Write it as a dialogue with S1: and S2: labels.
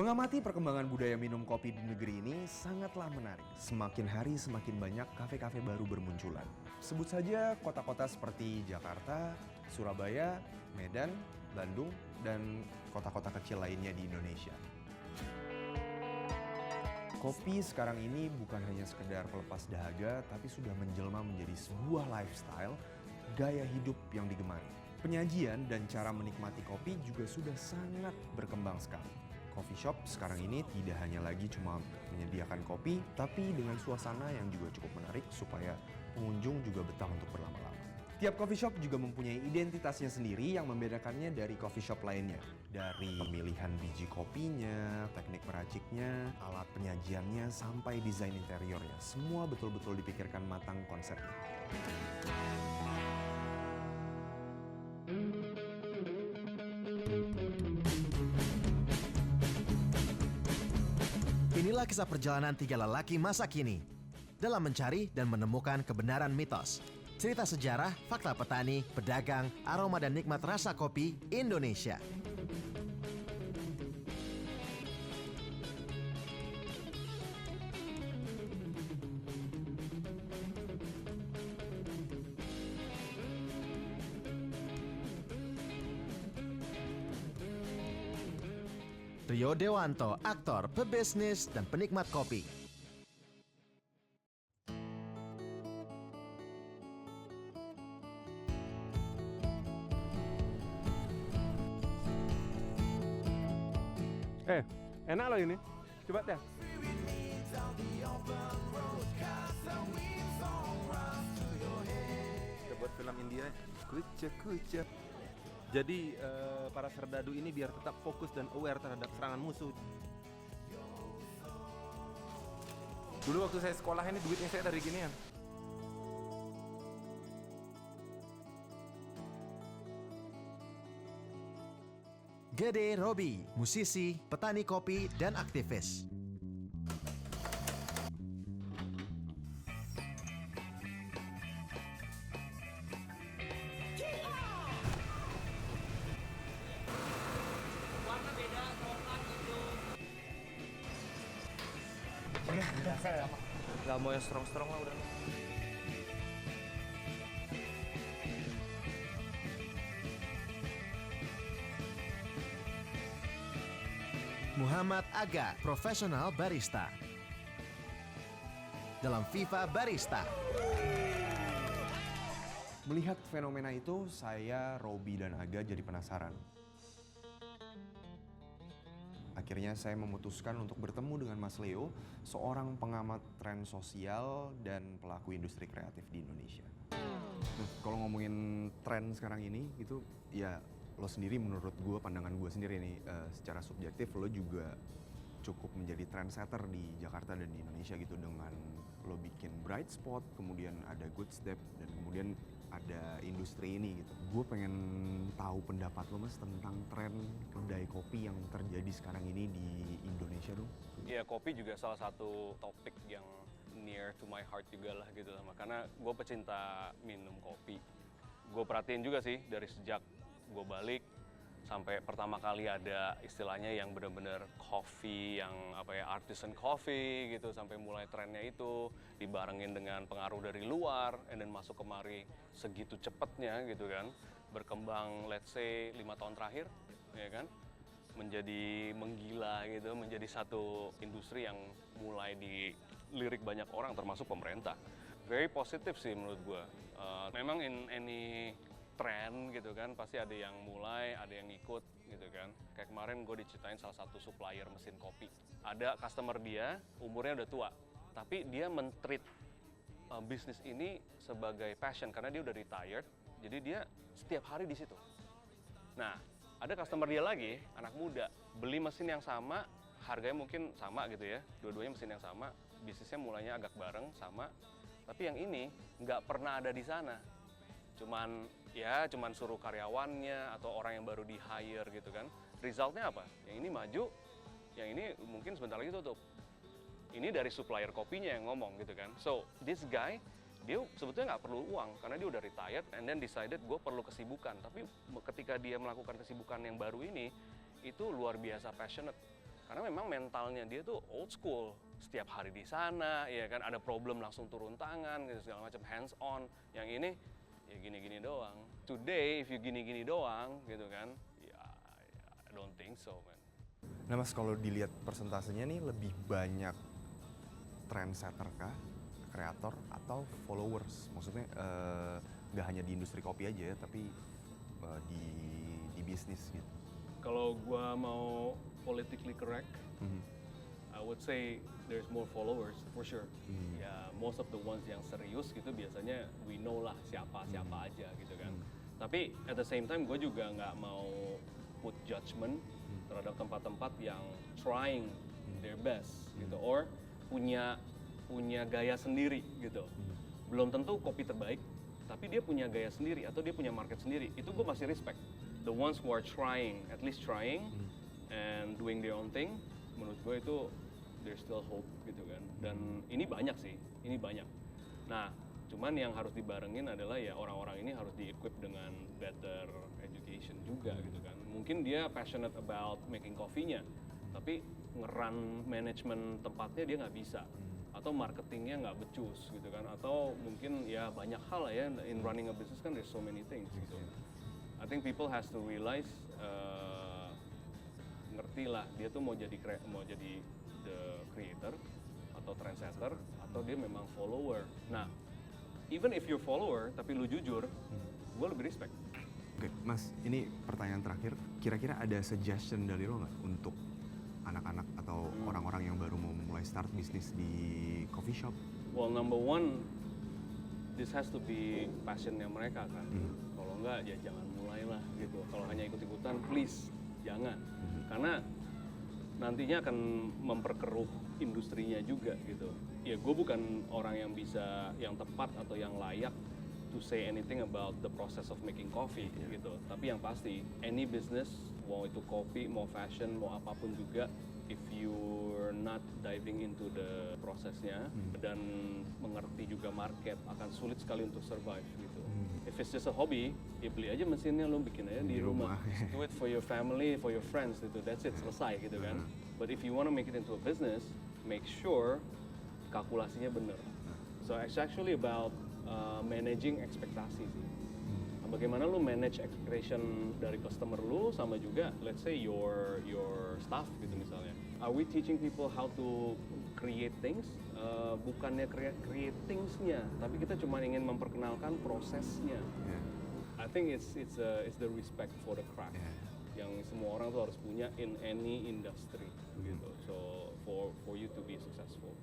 S1: Mengamati perkembangan budaya minum kopi di negeri ini sangatlah menarik. Semakin hari semakin banyak kafe-kafe baru bermunculan. Sebut saja kota-kota seperti Jakarta, Surabaya, Medan, Bandung, dan kota-kota kecil lainnya di Indonesia. Kopi sekarang ini bukan hanya sekedar pelepas dahaga, tapi sudah menjelma menjadi sebuah lifestyle, gaya hidup yang digemari. Penyajian dan cara menikmati kopi juga sudah sangat berkembang sekali. Coffee shop sekarang ini tidak hanya lagi cuma menyediakan kopi, tapi dengan suasana yang juga cukup menarik supaya pengunjung juga betah untuk berlama-lama. Tiap coffee shop juga mempunyai identitasnya sendiri yang membedakannya dari coffee shop lainnya. Dari pemilihan biji kopinya, teknik meraciknya, alat penyajiannya, sampai desain interiornya. Semua betul-betul dipikirkan matang konsepnya.
S2: Inilah kisah perjalanan tiga lelaki masa kini dalam mencari dan menemukan kebenaran mitos. Cerita sejarah, fakta petani, pedagang, aroma dan nikmat rasa kopi Indonesia. Rio Dewanto, aktor, pebisnis, dan penikmat kopi.
S3: Enak loh ini. Coba deh. Kita buat film India. Kuca. Jadi para serdadu ini biar tetap fokus dan aware terhadap serangan musuh. Dulu waktu saya sekolah ini duitnya saya dari ginian.
S2: Gede Robi, musisi, petani kopi, dan aktivis.
S4: Warna beda, coklat gitu.
S3: Udah saya.
S4: Gak mau yang strong-strong lah udah.
S2: Muhammad Aga, profesional barista. Dalam Viva Barista.
S1: Melihat fenomena itu, saya, Robi, dan Aga jadi penasaran. Akhirnya saya memutuskan untuk bertemu dengan Mas Leo, seorang pengamat tren sosial dan pelaku industri kreatif di Indonesia. Nah, kalau ngomongin tren sekarang ini, gitu, ya lo sendiri, menurut gue, pandangan gue sendiri nih, secara subjektif lo juga cukup menjadi trendsetter di Jakarta dan di Indonesia gitu, dengan lo bikin Bright Spot, kemudian ada Good Step, dan kemudian ada industri ini gitu. Gue pengen tahu pendapat lo, Mas, tentang tren kedai kopi yang terjadi sekarang ini di Indonesia dong.
S5: Iya, kopi juga salah satu topik yang near to my heart juga lah gitu, karena gue pecinta minum kopi. Gue perhatiin juga sih dari sejak gue balik sampai pertama kali ada istilahnya yang bener-bener coffee, yang artisan coffee gitu, sampai mulai trennya itu dibarengin dengan pengaruh dari luar, and then masuk kemari segitu cepetnya gitu kan, berkembang let's say 5 tahun terakhir, ya kan, menjadi menggila gitu, menjadi satu industri yang mulai dilirik banyak orang termasuk pemerintah. Very positif sih menurut gue. Memang in any tren gitu kan, pasti ada yang mulai, ada yang ngikut gitu kan. Kayak kemarin gue diceritain salah satu supplier mesin kopi. Ada customer dia, umurnya udah tua, tapi dia men-treat bisnis ini sebagai passion karena dia udah retired, jadi dia setiap hari di situ. Nah, ada customer dia lagi, anak muda, beli mesin yang sama, harganya mungkin sama gitu ya, dua-duanya mesin yang sama, bisnisnya mulainya agak bareng, sama, tapi yang ini nggak pernah ada di sana. Cuman suruh karyawannya atau orang yang baru di-hire gitu kan. Resultnya apa? Yang ini maju, yang ini mungkin sebentar lagi tutup. Ini dari supplier kopinya yang ngomong gitu kan. So, this guy, dia sebetulnya nggak perlu uang karena dia udah retired and then decided gue perlu kesibukan. Tapi ketika dia melakukan kesibukan yang baru ini, itu luar biasa passionate. Karena memang mentalnya dia tuh old school, setiap hari di sana, ya kan, ada problem langsung turun tangan, gitu segala macam, hands on. Yang ini ya gini-gini doang. Today if you gini-gini doang, gitu kan, ya I don't think so, man.
S1: Nah Mas, kalau dilihat persentasenya nih lebih banyak trendsetter kah, kreator atau followers? Maksudnya nggak hanya di industri kopi aja ya, tapi di bisnis gitu.
S5: Kalau gua mau politically correct, I would say there's more followers for sure. Ya, most of the ones yang serius gitu biasanya we know lah siapa aja gitu kan. Tapi at the same time gue juga nggak mau put judgment terhadap tempat-tempat yang trying their best gitu, or punya gaya sendiri gitu. Belum tentu kopi terbaik, tapi dia punya gaya sendiri atau dia punya market sendiri. Itu gue masih respect. The ones who are trying, at least trying and doing their own thing, menurut gue itu there's still hope gitu kan. Dan ini banyak sih, ini banyak. Nah, cuman yang harus dibarengin adalah ya orang-orang ini harus di-equip dengan better education juga gitu kan. Mungkin dia passionate about making coffee-nya, tapi ngeran manajemen tempatnya dia nggak bisa. Atau marketingnya nggak becus gitu kan. Atau mungkin ya banyak hal lah ya, in running a business kan there's so many things gitu. I think people has to realize, ngerti lah dia tuh mau jadi the creator atau trendsetter atau dia memang follower. Nah, even if you're follower tapi lu jujur, gue lebih respect.
S1: Oke, Mas, ini pertanyaan terakhir. Kira-kira ada suggestion dari lo nggak untuk anak-anak atau orang-orang yang baru mau mulai start bisnis di coffee shop?
S5: Well, number one, this has to be passionnya mereka kan. Kalau enggak, ya jangan mulailah gitu. Kalau hanya ikut-ikutan, please jangan. Karena nantinya akan memperkeruh industrinya juga gitu. Ya gue bukan orang yang bisa, yang tepat atau yang layak to say anything about the process of making coffee gitu. Tapi yang pasti, any business, mau itu kopi, mau fashion, mau apapun juga, if you're not diving into the prosesnya dan mengerti juga market, akan sulit sekali untuk survive gitu. If it's just a hobby, ya beli aja mesinnya, lo bikin aja di rumah. Do it for your family, for your friends gitu, that's it, selesai gitu kan. But if you want to make it into a business, make sure kalkulasinya bener. So it's actually about managing ekspektasi sih. Bagaimana lu manage expectation dari customer lu sama juga let's say your staff gitu misalnya. Are we teaching people how to create things? Bukannya create things-nya, tapi kita cuma ingin memperkenalkan prosesnya. I think it's the respect for the craft yang semua orang tuh harus punya in any industry gitu. So for you to be successful.